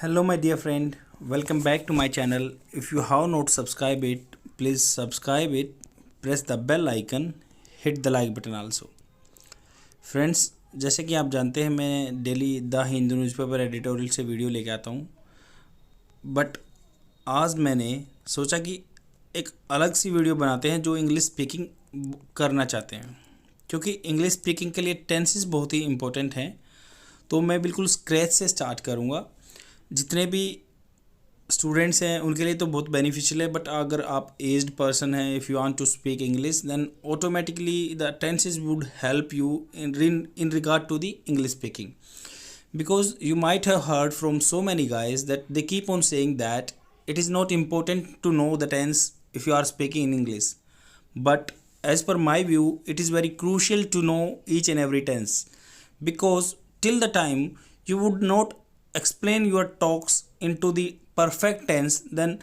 Hello, my dear friend. Welcome back to my channel. If you have not subscribed it, please subscribe it. Press the bell icon. Hit the like button also. Friends, जैसे कि आप जानते हैं मैं daily the Hindu newspaper editorial से video लेके आता हूँ। बट आज मैंने सोचा कि एक अलग सी वीडियो बनाते हैं जो इंग्लिश स्पीकिंग करना चाहते हैं, क्योंकि इंग्लिश स्पीकिंग के लिए टेंसेस बहुत ही इम्पोर्टेंट हैं। तो मैं बिल्कुल स्क्रैच से स्टार्ट करूँगा। जितने भी स्टूडेंट्स हैं उनके लिए तो बहुत बेनिफिशियल है, बट अगर आप एज्ड पर्सन हैं, if you want to speak English, then automatically the tenses would help you in regard to the English speaking, because you might have heard from so many guys that they keep on saying that it is not important to know the tense if you are speaking in English. But as per my view, it is very crucial to know each and every tense, because till the time you would not explain your talks into the perfect tense, then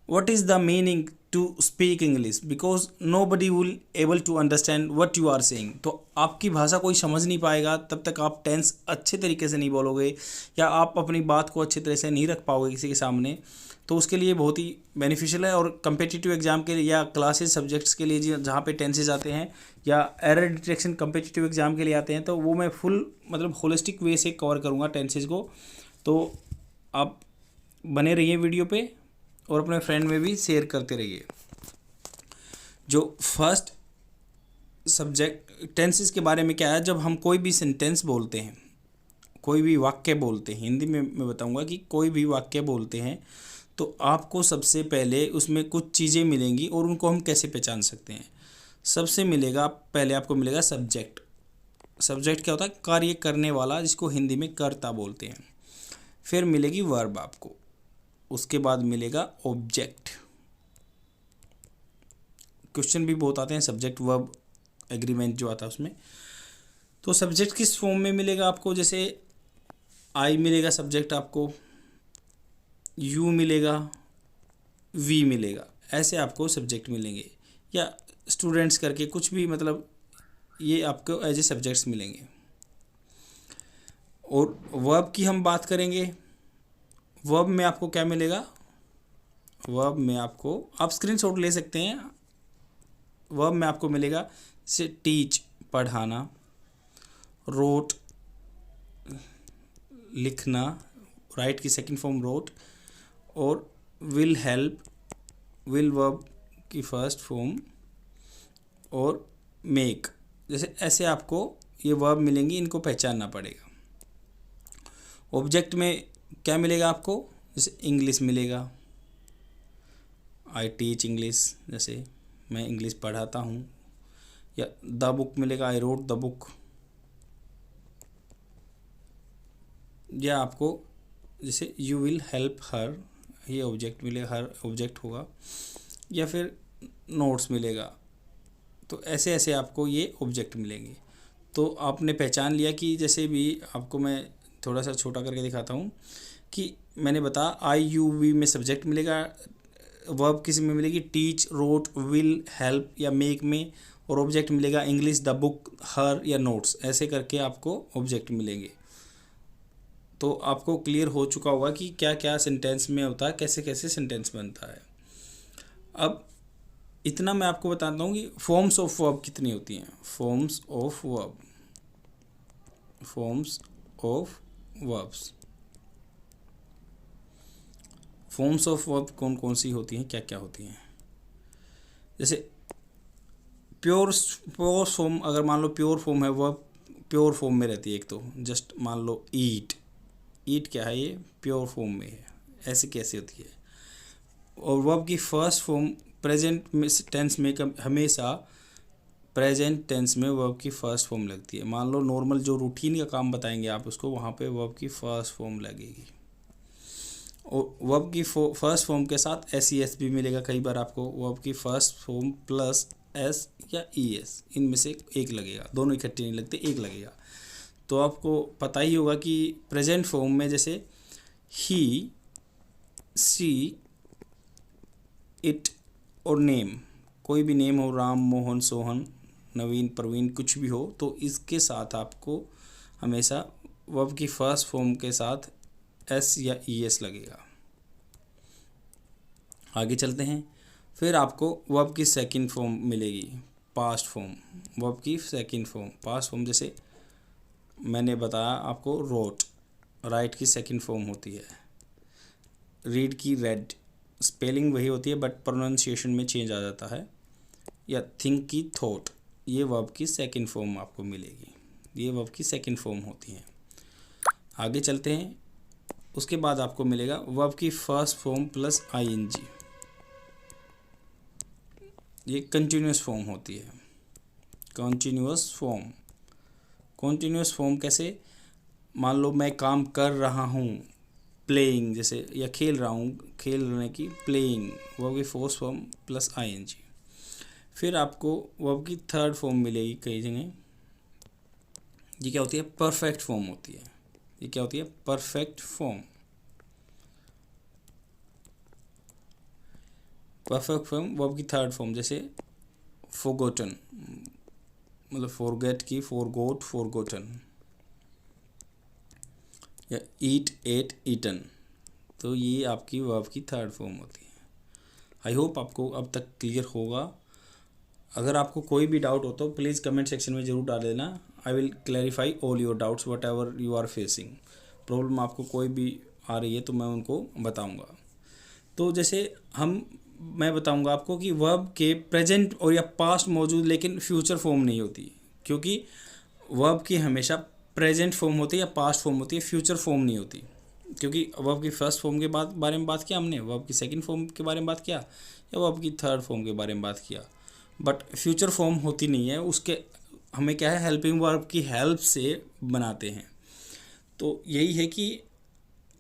what is the meaning to speak English, because nobody will able to understand what you are saying. तो आपकी भाषा कोई समझ नहीं पाएगा तब तक आप टेंस अच्छे तरीके से नहीं बोलोगे, या आप अपनी बात को अच्छे तरह से नहीं रख पाओगे किसी के सामने। तो उसके लिए बहुत ही बेनिफिशियल है। और कम्पिटिटिव एग्जाम के लिए या क्लासेस सब्जेक्ट्स के लिए जहाँ पे टेंसेज आते हैं या एरर डिटेक्शन कम्पिटिटिव एग्जाम के लिए आते हैं, तो वो मैं फुल मतलब होलिस्टिक वे से कवर करूँगा टेंसेज को। तो आप बने रहिए वीडियो पे और अपने फ्रेंड में भी शेयर करते रहिए। जो फर्स्ट सब्जेक्ट टेंसेस के बारे में क्या है, जब हम कोई भी सेंटेंस बोलते हैं, कोई भी वाक्य बोलते हैं, हिंदी में मैं बताऊंगा कि कोई भी वाक्य बोलते हैं, तो आपको सबसे पहले उसमें कुछ चीज़ें मिलेंगी और उनको हम कैसे पहचान सकते हैं। सबसे मिलेगा पहले आपको मिलेगा सब्जेक्ट। सब्जेक्ट क्या होता है? कार्य करने वाला, जिसको हिंदी में कर्ता बोलते हैं। फिर मिलेगी वर्ब आपको, उसके बाद मिलेगा ऑब्जेक्ट। क्वेश्चन भी बहुत आते हैं सब्जेक्ट वर्ब एग्रीमेंट जो आता है उसमें। तो सब्जेक्ट किस फॉर्म में मिलेगा आपको? जैसे आई मिलेगा सब्जेक्ट आपको, यू मिलेगा, वी मिलेगा, ऐसे आपको सब्जेक्ट मिलेंगे, या स्टूडेंट्स करके कुछ भी, मतलब ये आपको एज ए सब्जेक्ट्स मिलेंगे। और वर्ब की हम बात करेंगे। वर्ब में आपको क्या मिलेगा? वर्ब में आपको, आप स्क्रीनशॉट ले सकते हैं। वर्ब में आपको मिलेगा जैसे टीच पढ़ाना, रोट लिखना, राइट की सेकंड फॉर्म रोट, और विल हेल्प, विल वर्ब की फर्स्ट फॉर्म, और मेक। जैसे ऐसे आपको ये वर्ब मिलेंगी, इनको पहचानना पड़ेगा। ऑब्जेक्ट में क्या मिलेगा आपको? जैसे इंग्लिश मिलेगा, आई टीच इंग्लिश, जैसे मैं इंग्लिश पढ़ाता हूँ। या द बुक मिलेगा, आई रोट द बुक। या आपको जैसे यू विल हेल्प हर, ये ऑब्जेक्ट मिलेगा, हर ऑब्जेक्ट होगा। या फिर नोट्स मिलेगा। तो ऐसे ऐसे आपको ये ऑब्जेक्ट मिलेंगे। तो आपने पहचान लिया कि जैसे भी आपको मैं थोड़ा सा छोटा करके दिखाता हूँ कि मैंने बताया आई यू वी में सब्जेक्ट मिलेगा, वर्ब किस में मिलेगी? टीच, रोट, विल, हेल्प या मेक में, और ऑब्जेक्ट मिलेगा इंग्लिश, द बुक, हर या नोट्स। ऐसे करके आपको ऑब्जेक्ट मिलेंगे। तो आपको क्लियर हो चुका होगा कि क्या क्या सेंटेंस में होता है, कैसे कैसे सेंटेंस बनता है। अब इतना मैं आपको बताता हूँ कि फॉर्म्स ऑफ वर्ब कितनी होती हैं। Forms of verb, forms of verbs, forms of verb कौन कौन सी होती हैं, क्या क्या होती हैं। जैसे प्योर फॉर्म, अगर मान लो प्योर फॉर्म है, वर्ब प्योर फॉर्म में रहती है। एक तो जस्ट मान लो ईट, ईट क्या है? ये प्योर फॉर्म में है। ऐसे कैसे होती है? और वर्ब की फर्स्ट फॉर्म प्रेजेंट टेंस में हमेशा प्रेजेंट टेंस में वर्ब की फर्स्ट फॉर्म लगती है। मान लो नॉर्मल जो रूटीन का काम बताएंगे आप उसको, वहाँ पे वर्ब की फर्स्ट फॉर्म लगेगी। और वर्ब की फर्स्ट फॉर्म के साथ एस ई एस भी मिलेगा। कई बार आपको वर्ब की फर्स्ट फॉर्म प्लस एस या ई एस, इनमें से एक लगेगा। दोनों इकट्ठे नहीं लगते, एक लगेगा। तो आपको पता ही होगा कि प्रेजेंट फॉर्म में जैसे ही, सी, इट और नेम, कोई भी नेम हो, राम, मोहन, सोहन, नवीन, प्रवीण, कुछ भी हो, तो इसके साथ आपको हमेशा वर्ब की फर्स्ट फॉर्म के साथ एस या ई एस लगेगा। आगे चलते हैं। फिर आपको वर्ब की सेकंड फॉर्म मिलेगी, पास्ट फॉर्म। वर्ब की सेकंड फॉर्म, पास्ट फॉर्म, जैसे मैंने बताया आपको रोट, राइट की सेकंड फॉर्म होती है। रीड की रेड, स्पेलिंग वही होती है बट प्रोनाउंसिएशन में चेंज आ जाता है। या थिंक की थॉट, ये वर्ब की सेकंड फॉर्म आपको मिलेगी। ये वर्ब की सेकंड फॉर्म होती है। आगे चलते हैं। उसके बाद आपको मिलेगा वर्ब की फर्स्ट फॉर्म प्लस आईएनजी। ये कंटिन्यूस फॉर्म होती है, कंटिन्यूअस फॉर्म। कंटिन्यूअस फॉर्म कैसे, मान लो मैं काम कर रहा हूँ, प्लेइंग जैसे, या खेल रहा हूँ, खेलने की प्लेइंग, वर्ब की फर्स्ट फॉर्म प्लस आईएनजी। फिर आपको वर्ब की थर्ड फॉर्म मिलेगी कई जगह। ये क्या होती है, परफेक्ट फॉर्म होती है। ये क्या होती है, perfect form. Perfect form verb की थर्ड फॉर्म, जैसे फॉरगॉटन, मतलब फॉरगेट की फॉरगॉट, फॉरगॉटन। या ईट, एट, ईटन। तो ये आपकी वर्ब की थर्ड फॉर्म होती है। आई होप आपको अब तक क्लियर होगा। अगर आपको कोई भी डाउट हो तो प्लीज़ कमेंट सेक्शन में ज़रूर डाल देना। I will clarify all your doubts whatever you are facing. Problem आपको कोई भी आ रही है तो मैं उनको बताऊंगा। तो जैसे मैं बताऊंगा आपको कि वर्ब के प्रेजेंट और या पास्ट मौजूद लेकिन फ्यूचर फॉर्म नहीं होती, क्योंकि वर्ब की हमेशा प्रेजेंट फॉर्म होती है या पास्ट फॉर्म होती है, फ्यूचर फॉर्म नहीं होती। क्योंकि वर्ब की फर्स्ट फॉर्म के बारे में बात किया हमने, वर्ब की सेकंड फॉर्म के बारे में बात किया, या वर्ब की थर्ड फॉर्म के बारे में बात किया, बट फ्यूचर फॉर्म होती नहीं है। उसके हमें क्या है, हेल्पिंग वर्ब की हेल्प से बनाते हैं। तो यही है कि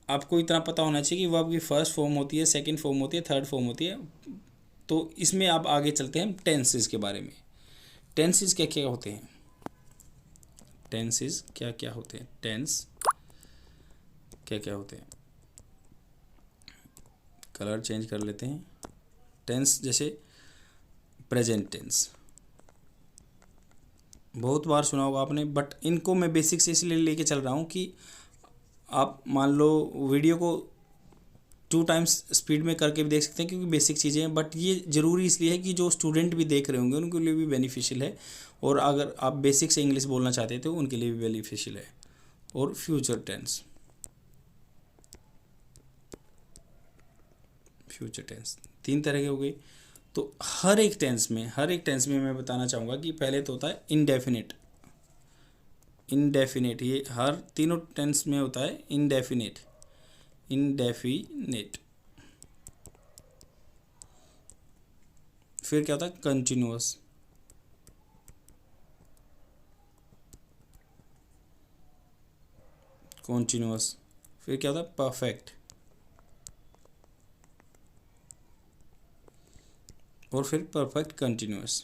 आपको इतना पता होना चाहिए कि वर्ब की फर्स्ट फॉर्म होती है, सेकंड फॉर्म होती है, थर्ड फॉर्म होती है। तो इसमें आप आगे चलते हैं टेंसेस के बारे में। टेंसेस क्या क्या होते हैं, टेंसेस क्या क्या होते हैं, टेंस क्या क्या होते हैं। कलर चेंज कर लेते हैं। टेंस जैसे प्रेजेंट टेंस, बहुत बार सुना होगा आपने, बट इनको मैं बेसिक से इसलिए लेके चल रहा हूँ कि आप मान लो वीडियो को 2 टाइम्स स्पीड में करके भी देख सकते हैं, क्योंकि बेसिक चीज़ें हैं। बट ये ज़रूरी इसलिए है कि जो स्टूडेंट भी देख रहे होंगे उनके लिए भी बेनिफिशियल है, और अगर आप बेसिक से इंग्लिश बोलना चाहते हैं तो उनके लिए भी बेनिफिशियल है। और फ्यूचर टेंस, फ्यूचर टेंस 3 तरह के हो गए। तो हर एक टेंस में मैं बताना चाहूँगा कि पहले तो होता है इनडेफिनिट। इनडेफिनिट, ये हर तीनों टेंस में होता है इनडेफिनिट। इनडेफिनिट। फिर क्या होता है, कंटिन्यूअस। कॉन्टिन्यूअस। फिर क्या होता है, परफेक्ट। और फिर परफेक्ट कंटिन्यूअस।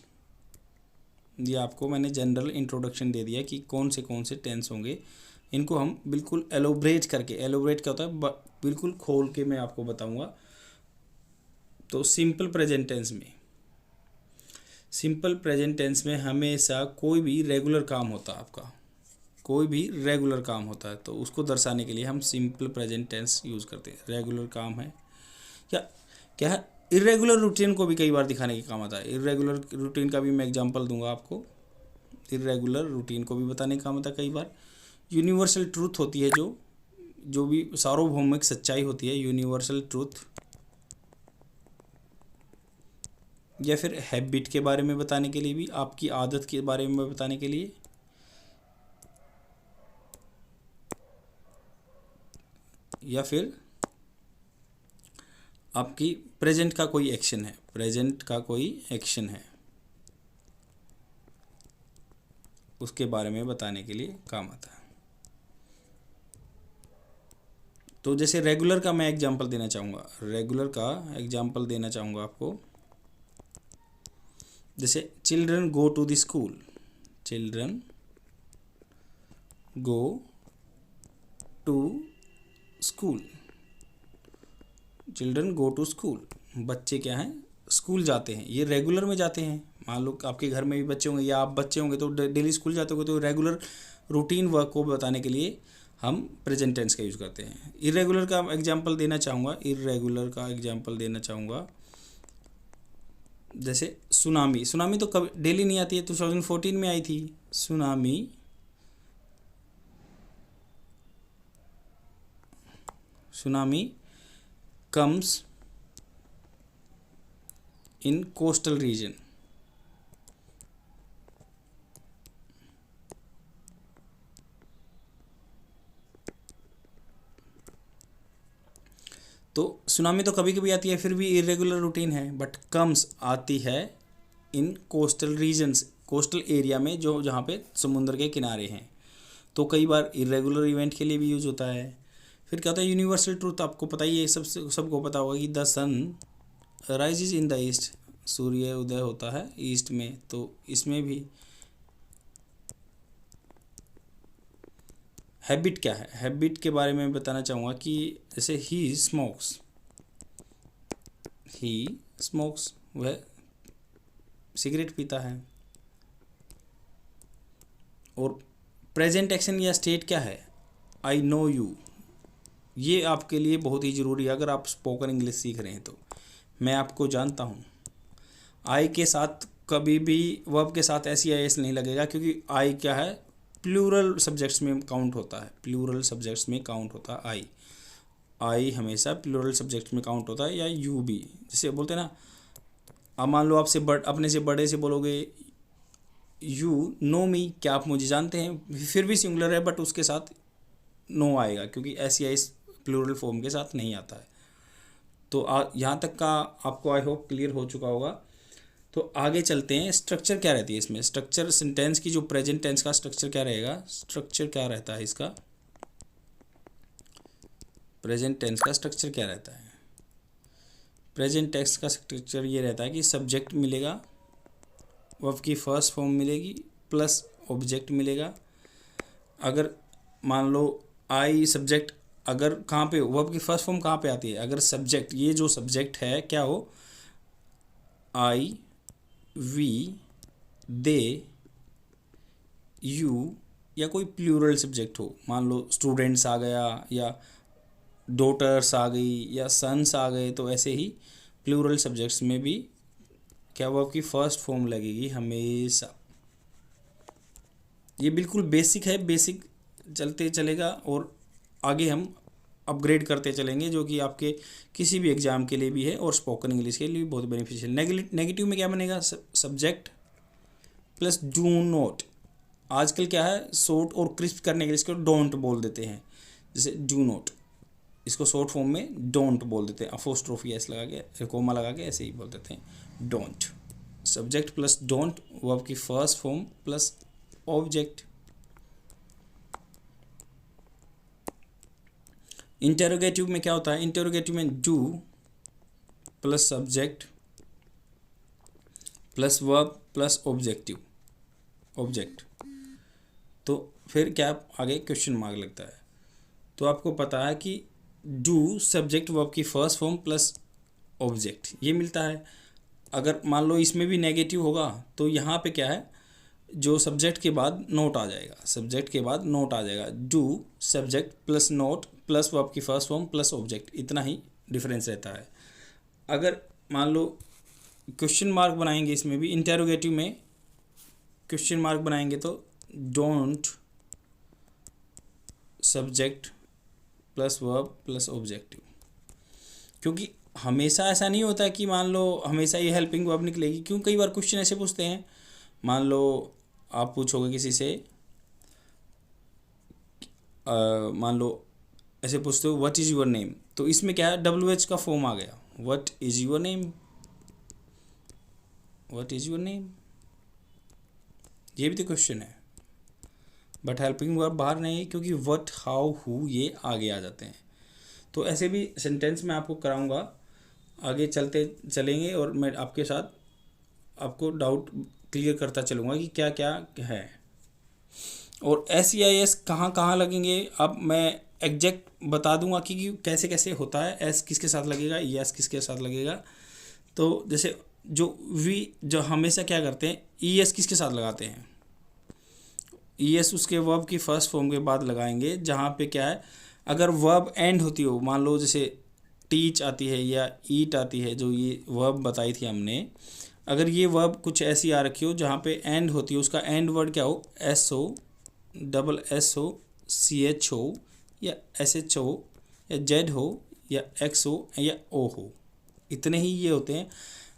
ये आपको मैंने जनरल इंट्रोडक्शन दे दिया कि कौन से टेंस होंगे। इनको हम बिल्कुल एलोब्रेट करके, एलोब्रेट क्या होता है, बिल्कुल खोल के मैं आपको बताऊंगा। तो सिंपल प्रेजेंट टेंस में हमेशा कोई भी रेगुलर काम होता है आपका, कोई भी रेगुलर काम होता है, तो उसको दर्शाने के लिए हम सिंपल प्रेजेंट टेंस यूज़ करते हैं। रेगुलर काम है या क्या है, इरेगुलर रूटीन को भी कई बार दिखाने के काम आता है। इरेगुलर रूटीन का भी मैं एग्जांपल दूंगा आपको। इरेगुलर रूटीन को भी बताने का काम आता है कई बार। यूनिवर्सल ट्रूथ होती है, जो भी सार्वभौमिक सच्चाई होती है, यूनिवर्सल ट्रूथ। या फिर हैबिट के बारे में बताने के लिए भी, आपकी आदत के बारे में बताने के लिए। या फिर आपकी प्रेजेंट का कोई एक्शन है, प्रेजेंट का कोई एक्शन है, उसके बारे में बताने के लिए काम आता है। तो जैसे रेगुलर का मैं एग्जांपल देना चाहूँगा आपको। जैसे children go to the school, children go to school, children go to school. बच्चे क्या हैं, स्कूल जाते हैं। ये रेगुलर में जाते हैं। मान लो आपके घर में भी बच्चे होंगे या आप बच्चे होंगे तो डेली स्कूल जाते होंगे, तो रेगुलर रूटीन वर्क को बताने के लिए हम प्रेजेंट टेंस का यूज़ करते हैं। इरेगुलर का एग्जांपल देना चाहूँगा, जैसे सुनामी तो कभी डेली नहीं आती है, 2014 में आई थी tsunami comes in coastal region. तो सुनामी तो कभी कभी आती है, फिर भी इरेगुलर रूटीन है, बट कम्स आती है in coastal regions, coastal area में जो जहाँ पे समुद्र के किनारे हैं, तो कई बार इरेगुलर इवेंट के लिए भी यूज़ होता है। फिर क्या होता है यूनिवर्सल ट्रूथ, आपको पता ही है, सबको पता होगा कि the sun rises in the east, सूर्य उदय होता है ईस्ट में, तो इसमें भी हैबिट क्या है, हैबिट के बारे में बताना चाहूँगा कि जैसे ही स्मोक्स, वह सिगरेट पीता है। और प्रेजेंट एक्शन या स्टेट क्या है, आई नो यू, ये आपके लिए बहुत ही ज़रूरी है अगर आप स्पोकन इंग्लिश सीख रहे हैं तो। मैं आपको जानता हूँ, आई के साथ कभी भी वर्ब के साथ SEIS नहीं लगेगा, क्योंकि आई क्या है, प्लूरल सब्जेक्ट्स में काउंट होता है, आई हमेशा प्लूरल सब्जेक्ट्स में काउंट होता है, या यू भी, जैसे बोलते हैं ना, अब मान लो आपसे अपने से बड़े से बोलोगे यू नो मी, क्या आप मुझे जानते हैं, फिर भी सिंगुलर है बट उसके साथ नो आएगा, क्योंकि SEIS प्लूरल फॉर्म के साथ नहीं आता है। तो यहाँ तक का आपको आई होप क्लियर हो चुका होगा। तो आगे चलते हैं, स्ट्रक्चर क्या रहती है इसमें, स्ट्रक्चर सेंटेंस की जो प्रेजेंट टेंस का स्ट्रक्चर क्या रहेगा, स्ट्रक्चर क्या रहता है इसका, प्रेजेंट टेंस का स्ट्रक्चर क्या रहता है, प्रेजेंट टेंस का स्ट्रक्चर ये रहता है कि सब्जेक्ट मिलेगा, वर्ब की फर्स्ट फॉर्म मिलेगी, प्लस ऑब्जेक्ट मिलेगा। अगर मान लो आई सब्जेक्ट, अगर कहाँ पे वर्ब की फर्स्ट फॉर्म कहाँ पे आती है, अगर सब्जेक्ट, ये जो सब्जेक्ट है क्या हो, आई, वी, दे, यू, या कोई प्लूरल सब्जेक्ट हो, मान लो स्टूडेंट्स आ गया, या डॉटर्स आ गई, या सन्स आ गए, तो ऐसे ही प्लूरल सब्जेक्ट्स में भी क्या वर्ब की फर्स्ट फॉर्म लगेगी हमेशा। ये बिल्कुल बेसिक है, बेसिक चलते चलेगा और आगे हम अपग्रेड करते चलेंगे, जो कि आपके किसी भी एग्ज़ाम के लिए भी है और स्पोकन इंग्लिश के लिए भी बहुत बेनिफिशियल। नेगेटिव में क्या बनेगा, सब्जेक्ट प्लस डू नॉट। आजकल क्या है, शॉर्ट और क्रिस्प करने के लिए इसको डोंट बोल देते हैं, जैसे डू नॉट, इसको शॉर्ट फॉर्म में डोंट बोल देते हैं, अपोस्ट्रोफी एस लगा के, कोमा लगा के ऐसे ही बोल देते हैं don't. Subject plus don't, verb की first form plus object. Interrogative में क्या होता है, इंटेरोगेटिव में do plus subject plus verb plus object. तो फिर क्या आगे क्वेश्चन मार्क लगता है। तो आपको पता है कि डू सब्जेक्ट वर्ब की फर्स्ट फॉर्म प्लस ऑब्जेक्ट ये मिलता है। अगर मान लो इसमें भी नेगेटिव होगा तो यहाँ पे क्या है, जो सब्जेक्ट के बाद नोट आ जाएगा, do subject plus note plus verb की फर्स्ट फॉर्म प्लस ऑब्जेक्ट, इतना ही डिफरेंस रहता है। अगर मान लो क्वेश्चन मार्क बनाएंगे, इसमें भी इंटेरोगेटिव में क्वेश्चन मार्क बनाएंगे तो don't subject plus verb plus objective, क्योंकि हमेशा ऐसा नहीं होता कि मान लो हमेशा ये हेल्पिंग वर्ब निकलेगी। क्यों, कई बार क्वेश्चन ऐसे पूछते हैं, मान लो आप पूछोगे किसी से, मान लो ऐसे पूछते हो व्हाट इज़ योर नेम, तो इसमें क्या है, WH का फॉर्म आ गया, व्हाट इज़ योर नेम, ये भी तो क्वेश्चन है, बट हेल्पिंग वर्ब बाहर नहीं, क्योंकि व्हाट, हाउ, हु ये आगे आ जाते हैं। तो ऐसे भी सेंटेंस में आपको कराऊंगा, आगे चलते चलेंगे और मैं आपके साथ आपको डाउट क्लियर करता चलूँगा कि क्या क्या है। और SEIS कहाँ कहाँ लगेंगे, अब मैं एग्जैक्ट बता दूंगा कि कैसे कैसे होता है, एस किसके साथ लगेगा, ES किसके साथ लगेगा। तो जैसे जो हमेशा क्या करते हैं, ES किसके साथ लगाते हैं, ES उसके वर्ब की फर्स्ट फॉर्म के बाद लगाएंगे, जहाँ पे क्या है, अगर वर्ब एंड होती हो, मान लो जैसे टीच आती है या ईट आती है, जो ये वर्ब बताई थी हमने, अगर ये वर्ब कुछ ऐसी आ रखी हो जहाँ पे एंड होती है, उसका एंड वर्ड क्या हो, SO, डबल SO, CH हो या SH हो या Z हो या X हो या O हो, इतने ही ये होते हैं।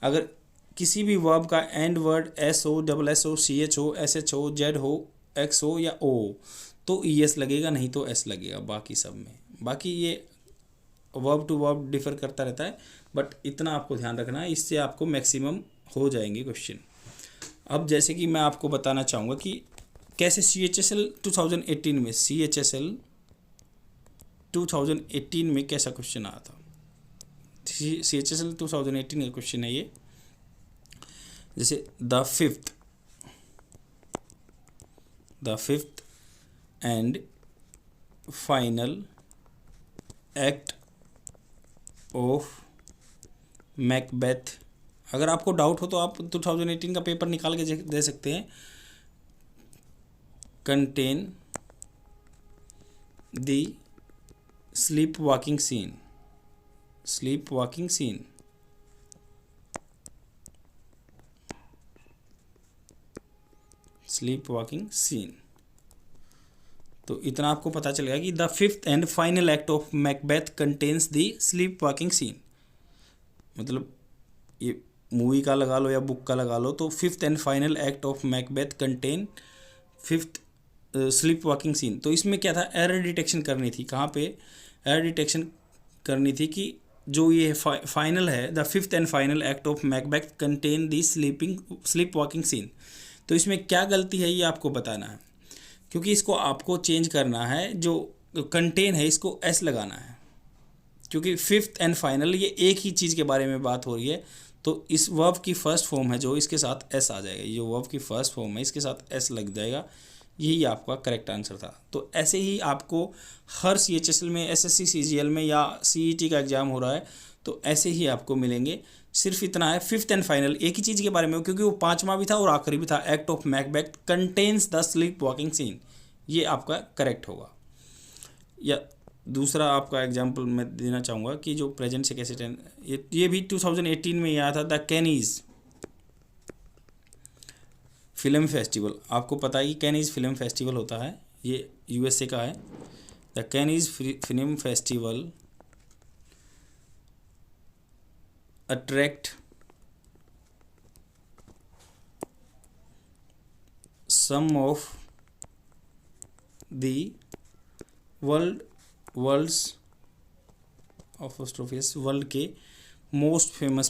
अगर किसी भी वर्ब का and word SO, double SO, CH हो, SH हो, Z हो, X हो या O हो तो ES लगेगा, नहीं तो S लगेगा बाकी सब में। बाकी ये वर्ब टू वर्ब डिफर करता रहता है, बट इतना आपको ध्यान रखना है, इससे आपको मैक्सिमम हो जाएंगे क्वेश्चन। अब जैसे कि मैं आपको बताना चाहूँगा कि कैसे CHSL 2018 में, CHSL 2018 में कैसा क्वेश्चन आया था। CHSL 2018 का क्वेश्चन है ये, जैसे the fifth and final act of Macbeth. अगर आपको डाउट हो तो आप 2018 का पेपर निकाल के दे सकते हैं। Contain the sleep walking scene, तो इतना आपको पता चलेगा कि the fifth and final act of Macbeth contains the sleep walking scene. मतलब ये मूवी का लगा लो या बुक का लगा लो, तो fifth and final act of Macbeth contain fifth sleep walking scene. तो इसमें क्या था, एरर डिटेक्शन करनी थी। कहाँ पे एरर डिटेक्शन करनी थी कि जो ये फाइनल है, the fifth and final act of Macbeth contain the sleep walking scene. तो इसमें क्या गलती है ये आपको बताना है, क्योंकि इसको आपको चेंज करना है, जो कंटेन है इसको S लगाना है, क्योंकि फिफ्थ एंड फाइनल ये एक ही चीज़ के बारे में बात हो रही है। तो इस वर्ब की फर्स्ट फॉर्म है जो, इसके साथ S आ जाएगा, ये वर्ब की फर्स्ट फॉर्म है इसके साथ S लग जाएगा। यही आपका करेक्ट आंसर था। तो ऐसे ही आपको हर CHSL में, SSC CGL में या CET का एग्जाम हो रहा है तो ऐसे ही आपको मिलेंगे। सिर्फ इतना है, फिफ्थ एंड फाइनल एक ही चीज़ के बारे में हो, क्योंकि वो पांचवा भी था और आखिरी भी था। Act of Macbeth contains the sleep walking scene, ये आपका करेक्ट होगा। या दूसरा आपका एग्जाम्पल मैं देना चाहूँगा कि जो प्रेजेंट से कैसे टेन, ये भी 2018 में आया था, द कैनीज फिल्म फेस्टिवल। आपको पता है कि कैनीज फिल्म फेस्टिवल होता है, ये USA का है। The Cannes film festival attract some of the world's के मोस्ट फेमस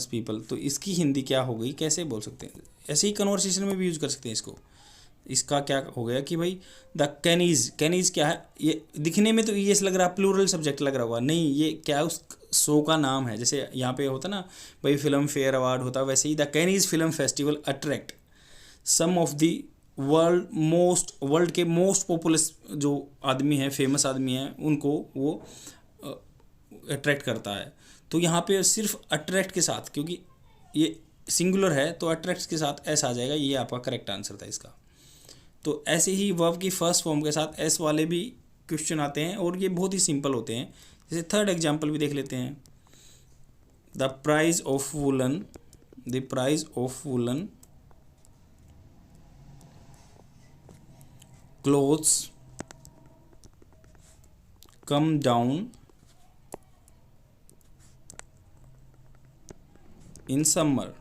पीपल। तो इसकी हिंदी क्या हो गई, कैसे बोल सकते हैं, ऐसे ही कन्वर्सेशन में भी यूज़ कर सकते हैं इसको। इसका क्या हो गया कि भाई द कैनीज क्या है, ये दिखने में तो ES लग रहा है, प्लूरल सब्जेक्ट लग रहा होगा, नहीं ये क्या है, उस शो का नाम है। जैसे यहाँ पे होता ना भाई फिल्म फेयर अवार्ड होता, वैसे ही the Cannes film festival attract some of the world के मोस्ट पॉपुलर जो आदमी हैं, फेमस आदमी हैं, उनको वो अट्रैक्ट करता है। तो यहाँ पे सिर्फ अट्रैक्ट के साथ, क्योंकि ये सिंगुलर है तो अट्रैक्ट के साथ S आ जाएगा, ये आपका करेक्ट आंसर था इसका। तो ऐसे ही वर्ब की फर्स्ट फॉर्म के साथ S वाले भी क्वेश्चन आते हैं और ये बहुत ही सिंपल होते हैं। जैसे थर्ड एग्जाम्पल भी देख लेते हैं। The price of woollen clothes come down in summer.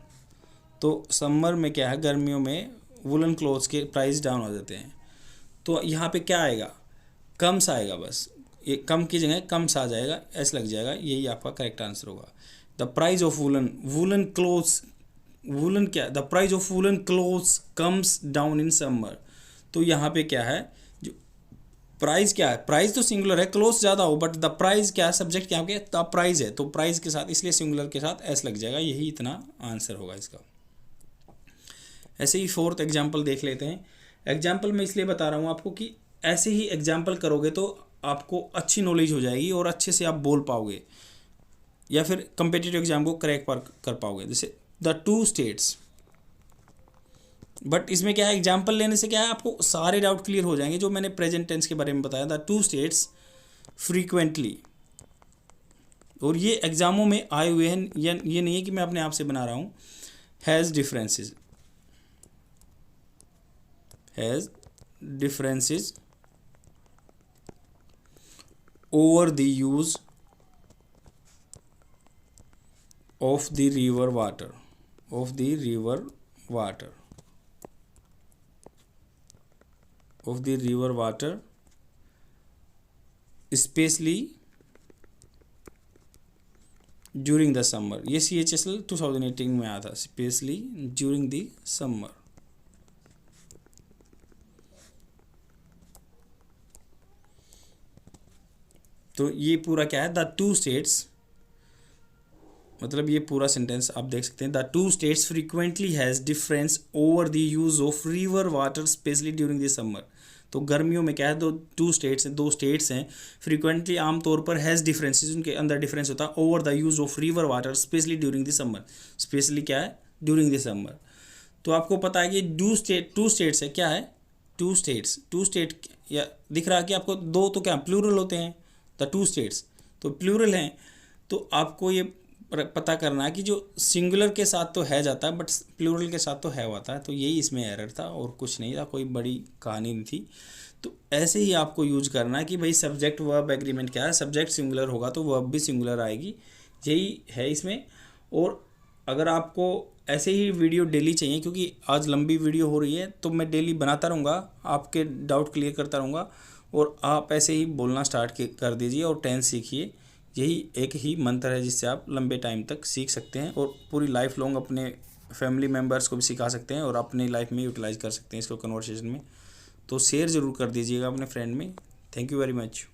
तो समर में क्या है, गर्मियों में वुलन क्लोथ्स के प्राइस डाउन हो जाते हैं। तो यहाँ पे क्या आएगा, कम्स आएगा, बस ये कम की जगह कम्स आ जाएगा, S लग जाएगा, यही आपका करेक्ट आंसर होगा। The price of woollen clothes, woollen क्या, the price of woollen clothes comes down in summer. तो यहाँ पे क्या है, जो प्राइस क्या है, प्राइस तो सिंगुलर है, क्लोथ्स ज़्यादा हो, बट द प्राइस क्या है, सब्जेक्ट क्या है, द प्राइस है, तो प्राइस के साथ इसलिए सिंगुलर के साथ S लग जाएगा, यही इतना आंसर होगा इसका। ऐसे ही फोर्थ एग्जाम्पल देख लेते हैं। एग्जाम्पल मैं इसलिए बता रहा हूँ आपको कि ऐसे ही एग्जाम्पल करोगे तो आपको अच्छी नॉलेज हो जाएगी और अच्छे से आप बोल पाओगे या फिर कम्पिटिटिव एग्जाम को क्रैक कर पाओगे। जैसे द टू स्टेट्स बट इसमें क्या है, एग्जाम्पल लेने से क्या है, आपको सारे डाउट क्लियर हो जाएंगे जो मैंने प्रेजेंट टेंस के बारे में बताया था। टू स्टेट्स फ्रीक्वेंटली, और ये एग्जामों में आए हुए हैं, ये नहीं है कि मैं अपने आप से बना रहा हूँ। Has differences, has differences over the use of the river water, of the river water, of the river water, especially during the summer। ये CHSL 2018 में आया था, especially during the summer। तो ये पूरा क्या है, द टू स्टेट्स, मतलब ये पूरा सेंटेंस आप देख सकते हैं। The two states frequently has difference over the use of river water specially during the summer. तो गर्मियों में क्या है, दो स्टेट्स हैं फ्रीक्वेंटली, आमतौर पर हैज़ डिफरेंसेस, उनके अंदर डिफरेंस होता है over the use of river water specially during the summer. Specially क्या है, ड्यूरिंग द समर। तो आपको पता है कि टू स्टेट्स है, क्या है, टू स्टेट या दिख रहा है कि आपको, दो तो क्या प्लूरल होते हैं, द टू स्टेट्स तो प्लूरल हैं। तो आपको ये पता करना है कि जो सिंगुलर के साथ तो है जाता है बट प्लूरल के साथ तो है आता है। तो यही इसमें एरर था और कुछ नहीं था, कोई बड़ी कहानी नहीं थी। तो ऐसे ही आपको यूज करना है कि भाई सब्जेक्ट वर्ब एग्रीमेंट क्या है, सब्जेक्ट सिंगुलर होगा तो वर्ब भी सिंगुलर आएगी, यही है इसमें। और अगर आपको ऐसे ही वीडियो डेली चाहिए, क्योंकि आज लंबी वीडियो हो रही है, तो मैं डेली बनाता रहूँगा, आपके डाउट क्लियर करता रहूँगा, और आप ऐसे ही बोलना स्टार्ट कर दीजिए और टेंस सीखिए। यही एक ही मंत्र है जिससे आप लंबे टाइम तक सीख सकते हैं और पूरी लाइफ लॉन्ग अपने फैमिली मेम्बर्स को भी सिखा सकते हैं और अपनी लाइफ में यूटिलाइज कर सकते हैं इसको कन्वर्सेशन में। तो शेयर ज़रूर कर दीजिएगा अपने फ्रेंड में। Thank you very much.